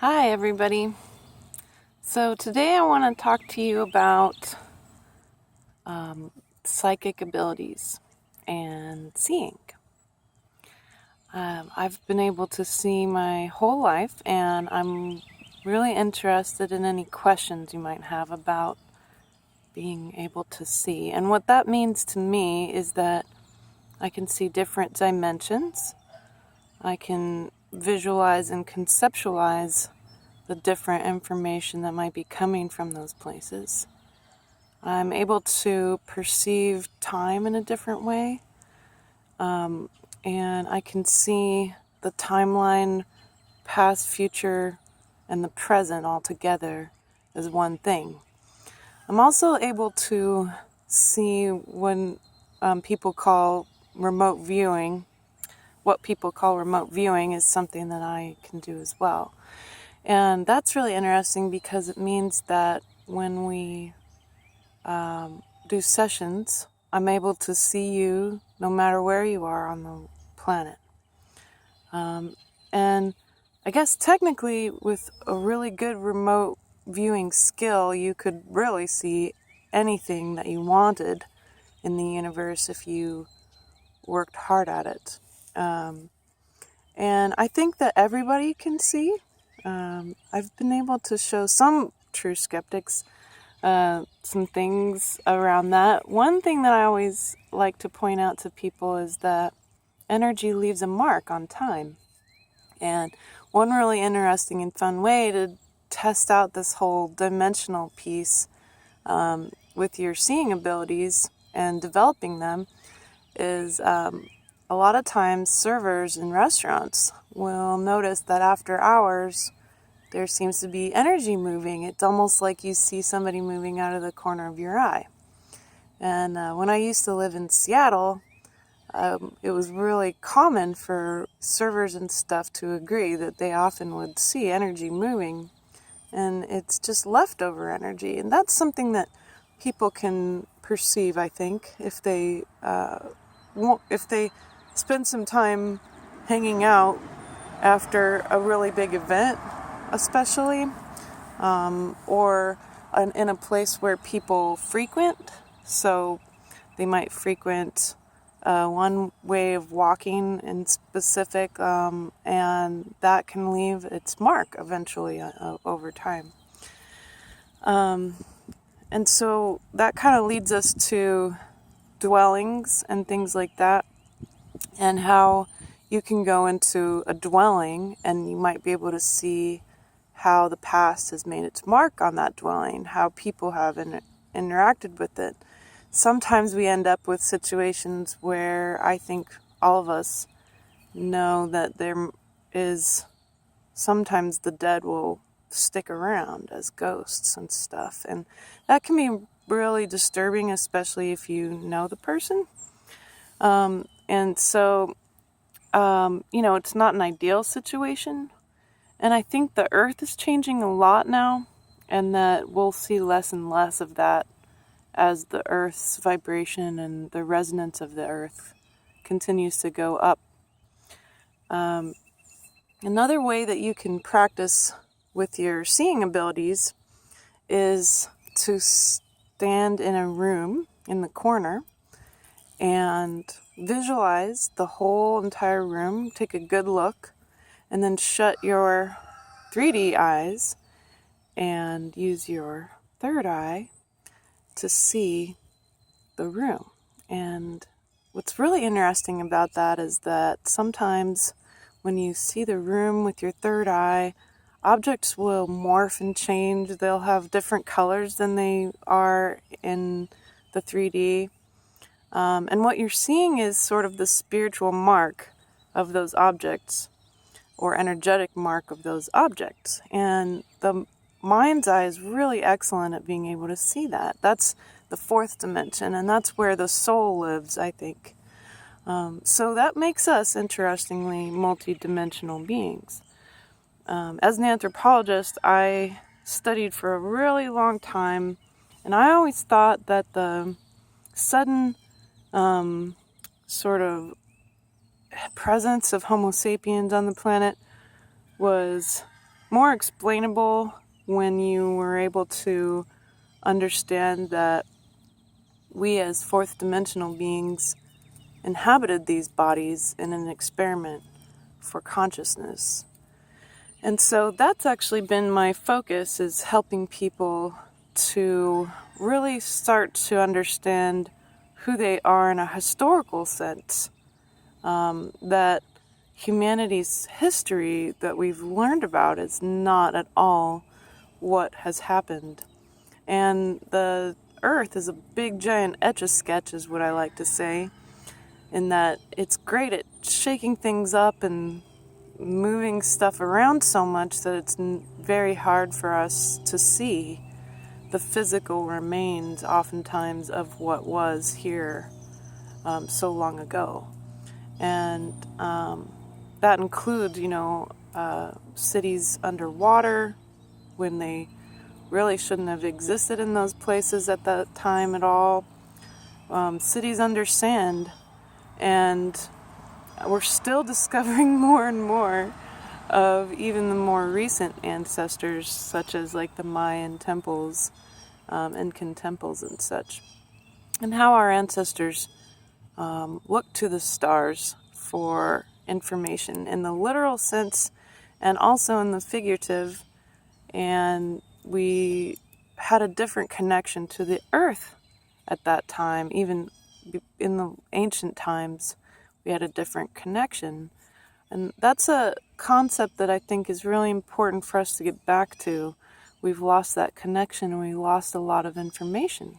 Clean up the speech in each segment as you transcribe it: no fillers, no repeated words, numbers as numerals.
Hi, everybody. So today I want to talk to you about psychic abilities and seeing. I've been able to see my whole life, and I'm really interested in any questions you might have about being able to see. And what that means to me is that I can see different dimensions. I can visualize and conceptualize the different information that might be coming from those places. I'm able to perceive time in a different way, and I can see the timeline, past, future, and the present all together as one thing. I'm also able to see when people call remote viewing. What people call remote viewing is something that I can do as well. And that's really interesting because it means that when we do sessions, I'm able to see you no matter where you are on the planet. And I guess technically, with a really good remote viewing skill, you could really see anything that you wanted in the universe if you worked hard at it. And I think that everybody can see. I've been able to show some true skeptics some things around that. One thing that I always like to point out to people is that energy leaves a mark on time. And one really interesting and fun way to test out this whole dimensional piece with your seeing abilities and developing them is a lot of times servers in restaurants will notice that after hours there seems to be energy moving. It's almost like you see somebody moving out of the corner of your eye. And when I used to live in Seattle, it was really common for servers and stuff to agree that they often would see energy moving, and it's just leftover energy. And that's something that people can perceive, I think, if they spend some time hanging out after a really big event, especially, or in a place where people frequent. So they might frequent one way of walking in specific, and that can leave its mark eventually over time. And so that kind of leads us to dwellings and things like that, and how you can go into a dwelling and you might be able to see how the past has made its mark on that dwelling, how people have interacted with it. Sometimes we end up with situations where I think all of us know that there is sometimes the dead will stick around as ghosts and stuff. And that can be really disturbing, especially if you know the person. And so, it's not an ideal situation. And I think the earth is changing a lot now, and that we'll see less and less of that as the earth's vibration and the resonance of the earth continues to go up. Another way that you can practice with your seeing abilities is to stand in a room in the corner and visualize the whole entire room, take a good look, and then shut your 3D eyes and use your third eye to see the room. And what's really interesting about that is that sometimes when you see the room with your third eye, objects will morph and change. They'll have different colors than they are in the 3D. And what you're seeing is sort of the spiritual mark of those objects, or energetic mark of those objects. And the mind's eye is really excellent at being able to see that. That's the fourth dimension, and that's where the soul lives, I think. So that makes us, interestingly, multi-dimensional beings. As an anthropologist, I studied for a really long time, and I always thought that the sudden sort of presence of Homo sapiens on the planet was more explainable when you were able to understand that we as fourth dimensional beings inhabited these bodies in an experiment for consciousness. And so that's actually been my focus, is helping people to really start to understand who they are in a historical sense, that humanity's history that we've learned about is not at all what has happened. And the earth is a big giant etch-a-sketch, is what I like to say, in that it's great at shaking things up and moving stuff around so much that it's very hard for us to see the physical remains oftentimes of what was here so long ago. And that includes, cities underwater when they really shouldn't have existed in those places at that time at all. Cities under sand. And we're still discovering more and more of even the more recent ancestors, such as like the Mayan temples, Incan temples and such. And how our ancestors looked to the stars for information in the literal sense and also in the figurative. And we had a different connection to the earth at that time. Even in the ancient times, we had a different connection. And that's a concept that I think is really important for us to get back to. We've lost that connection and we lost a lot of information.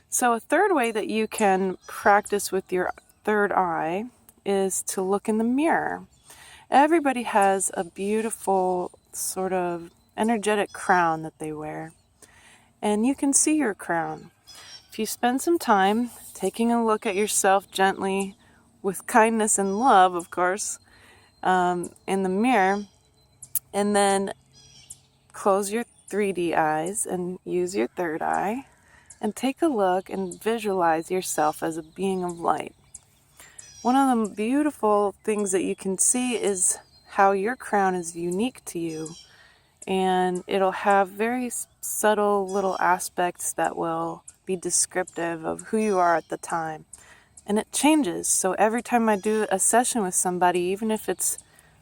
So a third way that you can practice with your third eye is to look in the mirror. Everybody has a beautiful sort of energetic crown that they wear. And you can see your crown. If you spend some time taking a look at yourself gently, with kindness and love, of course, in the mirror, and then close your 3D eyes and use your third eye, and take a look and visualize yourself as a being of light. One of the beautiful things that you can see is how your crown is unique to you, and it'll have very subtle little aspects that will be descriptive of who you are at the time. And it changes. So every time I do a session with somebody, even if it's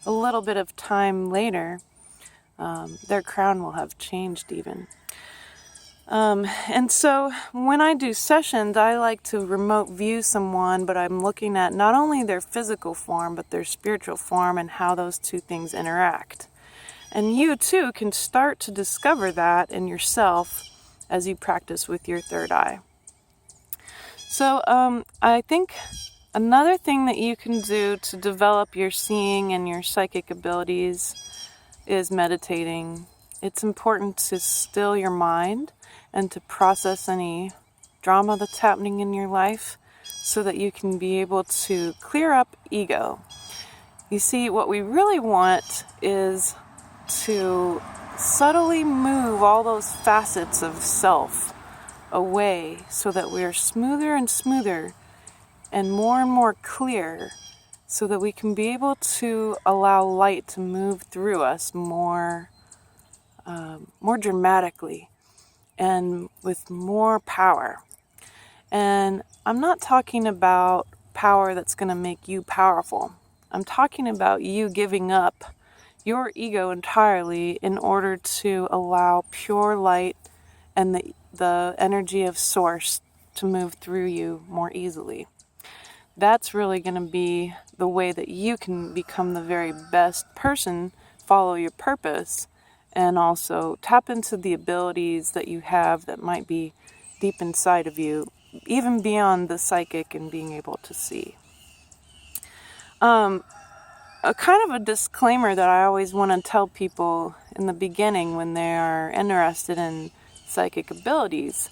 a little bit of time later, their crown will have changed even. And so when I do sessions, I like to remote view someone, but I'm looking at not only their physical form, but their spiritual form and how those two things interact. And you too can start to discover that in yourself as you practice with your third eye. So I think another thing that you can do to develop your seeing and your psychic abilities is meditating. It's important to still your mind and to process any drama that's happening in your life so that you can be able to clear up ego. You see, what we really want is to subtly move all those facets of self away so that we are smoother and smoother and more clear, so that we can be able to allow light to move through us more dramatically and with more power. And I'm not talking about power that's going to make you powerful. I'm talking about you giving up your ego entirely in order to allow pure light and the energy of source to move through you more easily. That's really going to be the way that you can become the very best person, follow your purpose, and also tap into the abilities that you have that might be deep inside of you, even beyond the psychic and being able to see. A kind of a disclaimer that I always want to tell people in the beginning when they are interested in psychic abilities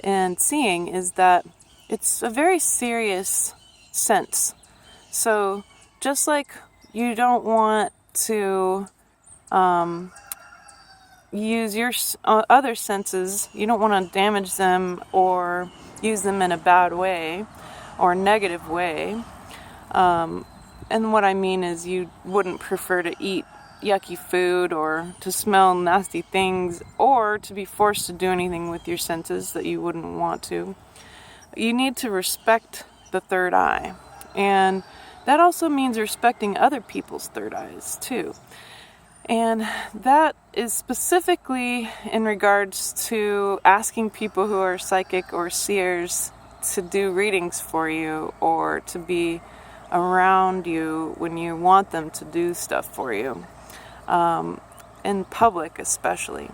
and seeing is that it's a very serious sense. So just like you don't want to use your other senses, you don't want to damage them or use them in a bad way or negative way. And what I mean is you wouldn't prefer to eat yucky food or to smell nasty things or to be forced to do anything with your senses that you wouldn't want to. You need to respect the third eye. And that also means respecting other people's third eyes too. And that is specifically in regards to asking people who are psychic or seers to do readings for you or to be around you when you want them to do stuff for you, in public especially.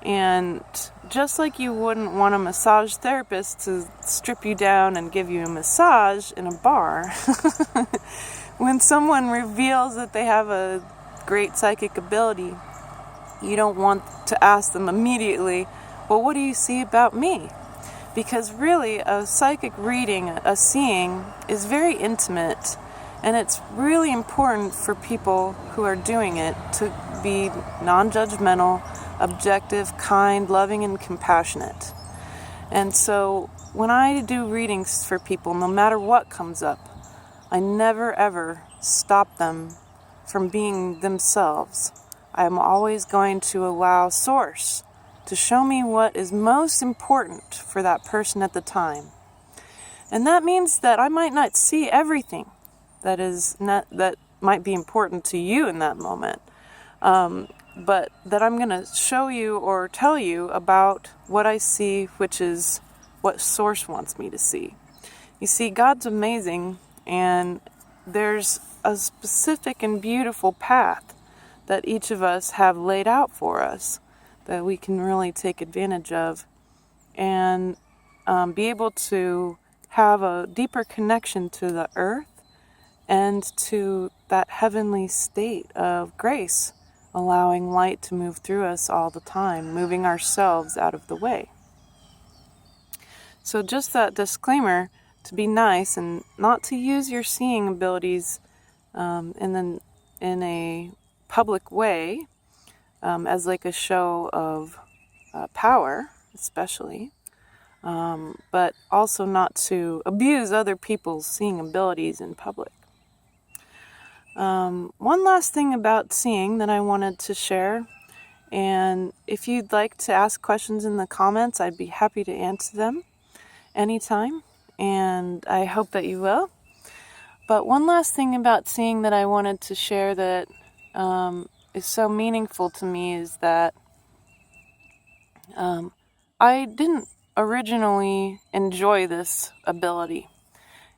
And just like you wouldn't want a massage therapist to strip you down and give you a massage in a bar, when someone reveals that they have a great psychic ability, you don't want to ask them immediately, well, what do you see about me? Because really, a psychic reading, a seeing, is very intimate, and it's really important for people who are doing it to be non-judgmental, objective, kind, loving, and compassionate. And so when I do readings for people, no matter what comes up, I never ever stop them from being themselves. I'm always going to allow Source to show me what is most important for that person at the time. And that means that I might not see everything that might be important to you in that moment. But that I'm going to show you or tell you about what I see, which is what Source wants me to see. You see, God's amazing, and there's a specific and beautiful path that each of us have laid out for us that we can really take advantage of and be able to have a deeper connection to the earth and to that heavenly state of grace, allowing light to move through us all the time, moving ourselves out of the way. So just that disclaimer, to be nice and not to use your seeing abilities in a public way, as like a show of power, especially, but also not to abuse other people's seeing abilities in public. One last thing about seeing that I wanted to share, and if you'd like to ask questions in the comments, I'd be happy to answer them anytime, and I hope that you will. But one last thing about seeing that I wanted to share that is so meaningful to me is that I didn't originally enjoy this ability,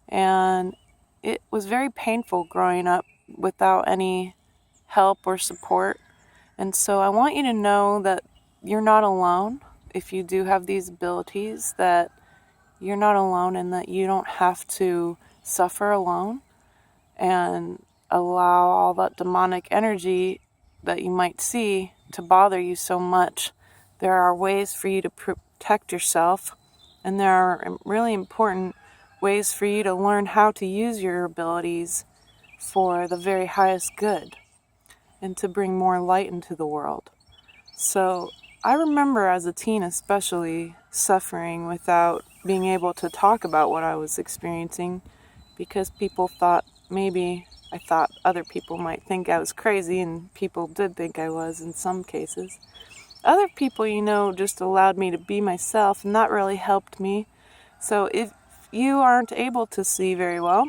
and it was very painful growing up without any help or support. And so I want you to know that you're not alone if you do have these abilities, that you're not alone and that you don't have to suffer alone and allow all that demonic energy that you might see to bother you so much. There are ways for you to protect yourself, and there are really important ways for you to learn how to use your abilities for the very highest good and to bring more light into the world. So I remember as a teen especially suffering without being able to talk about what I was experiencing because people thought I thought other people might think I was crazy, and people did think I was in some cases. Other people, just allowed me to be myself, and that really helped me. So if you aren't able to see very well,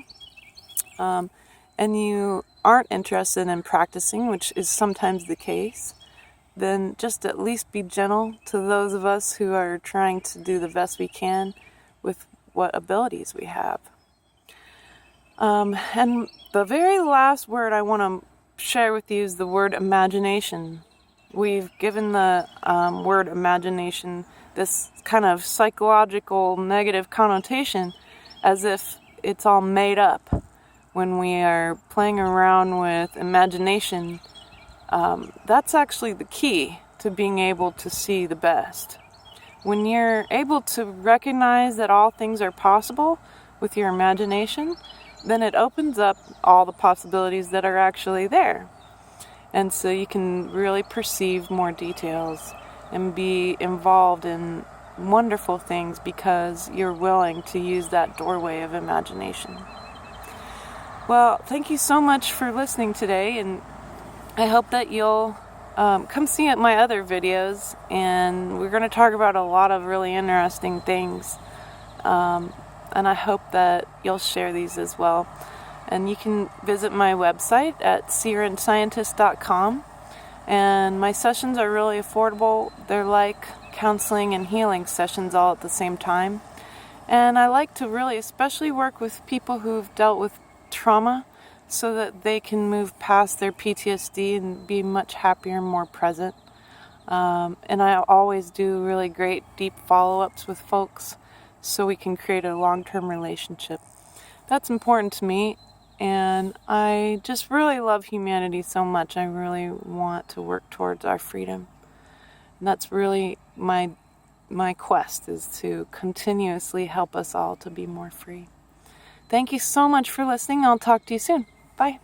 and you aren't interested in practicing, which is sometimes the case, then just at least be gentle to those of us who are trying to do the best we can with what abilities we have. And the very last word I want to share with you is the word imagination. We've given the word imagination this kind of psychological negative connotation as if it's all made up. When we are playing around with imagination, that's actually the key to being able to see the best. When you're able to recognize that all things are possible with your imagination, then it opens up all the possibilities that are actually there. And so you can really perceive more details and be involved in wonderful things because you're willing to use that doorway of imagination. Well, thank you so much for listening today, and I hope that you'll come see my other videos, and we're going to talk about a lot of really interesting things. And I hope that you'll share these as well. And you can visit my website at seerandscientist.com. And my sessions are really affordable. They're like counseling and healing sessions all at the same time. And I like to really especially work with people who've dealt with trauma so that they can move past their PTSD and be much happier and more present. And I always do really great deep follow-ups with folks so we can create a long-term relationship. That's important to me. And I just really love humanity so much. I really want to work towards our freedom. And that's really my quest, is to continuously help us all to be more free. Thank you so much for listening. I'll talk to you soon. Bye.